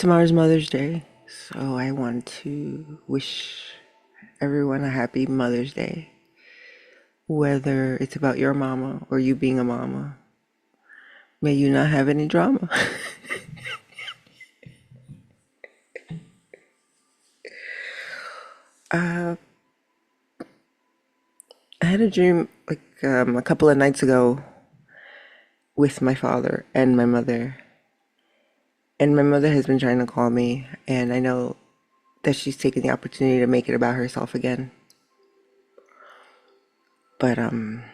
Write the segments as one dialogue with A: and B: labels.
A: Tomorrow's Mother's Day, so I want to wish everyone a happy Mother's Day. Whether it's about your mama or you being a mama, may you not have any drama. I had a dream a couple of nights ago with my father and my mother. And my mother has been trying to call me, and I know that she's taken the opportunity to make it about herself again. But I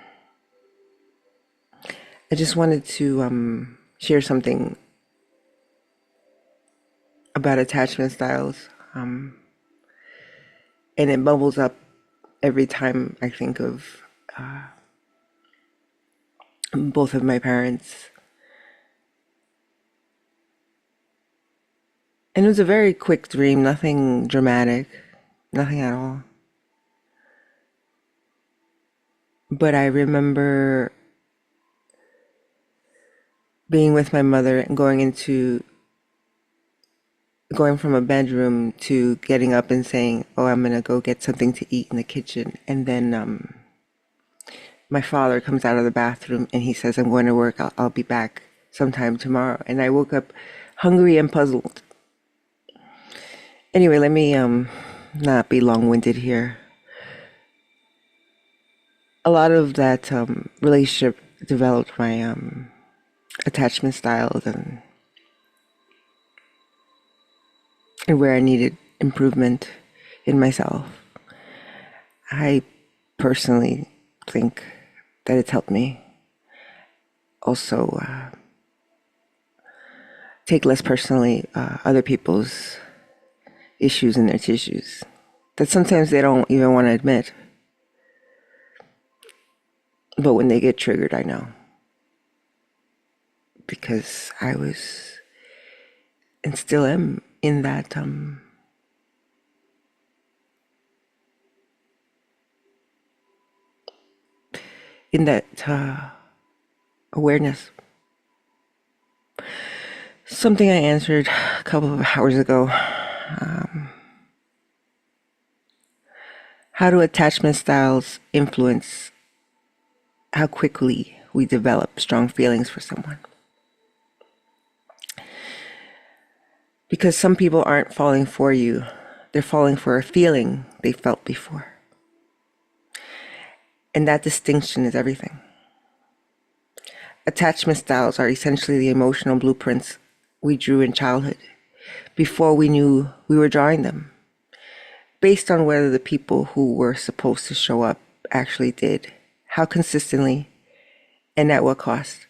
A: just wanted to share something about attachment styles. And it bubbles up every time I think of both of my parents. And it was a very quick dream, nothing dramatic, nothing at all. But I remember being with my mother and going from a bedroom to getting up and saying, "Oh, I'm gonna go get something to eat in the kitchen." And then my father comes out of the bathroom and he says, "I'm going to work. I'll be back sometime tomorrow." And I woke up hungry and puzzled. Anyway, let me not be long-winded here. A lot of that relationship developed my attachment styles and where I needed improvement in myself. I personally think that it's helped me also take less personally other people's issues and their tissues that sometimes they don't even want to admit. But when they get triggered, I know. Because I was and still am in that awareness. Something I answered a couple of hours ago. How do attachment styles influence how quickly we develop strong feelings for someone? Because some people aren't falling for you, they're falling for a feeling they felt before. And that distinction is everything. Attachment styles are essentially the emotional blueprints we drew in childhood before we knew we were drawing them, based on whether the people who were supposed to show up actually did, how consistently, and at what cost.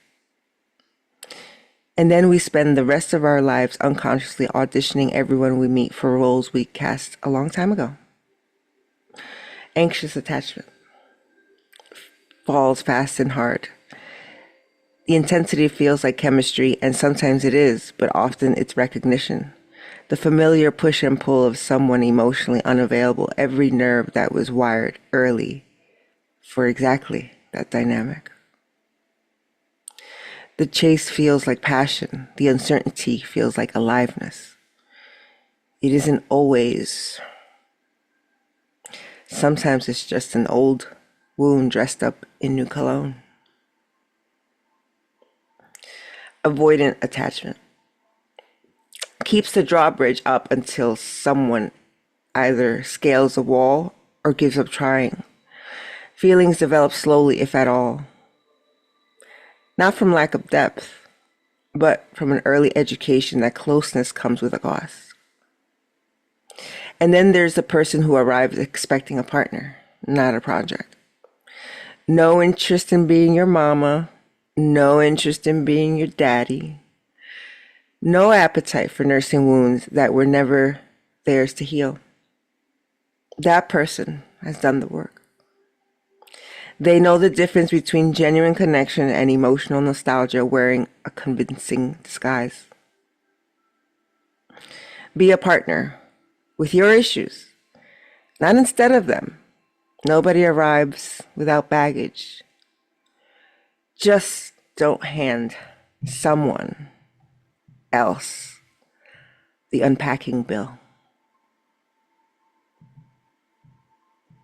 A: And then we spend the rest of our lives unconsciously auditioning everyone we meet for roles we cast a long time ago. Anxious attachment falls fast and hard. The intensity feels like chemistry, and sometimes it is, but often it's recognition. The familiar push and pull of someone emotionally unavailable, every nerve that was wired early for exactly that dynamic. The chase feels like passion. The uncertainty feels like aliveness. It isn't always. Sometimes it's just an old wound dressed up in new cologne. Avoidant attachment keeps the drawbridge up until someone either scales a wall or gives up trying. Feelings develop slowly, if at all. Not from lack of depth, but from an early education that closeness comes with a cost. And then there's the person who arrives expecting a partner, not a project. No interest in being your mama, no interest in being your daddy, no appetite for nursing wounds that were never theirs to heal. That person has done the work. They know the difference between genuine connection and emotional nostalgia wearing a convincing disguise. Be a partner with your issues, not instead of them. Nobody arrives without baggage. Just don't hand someone else The unpacking bill.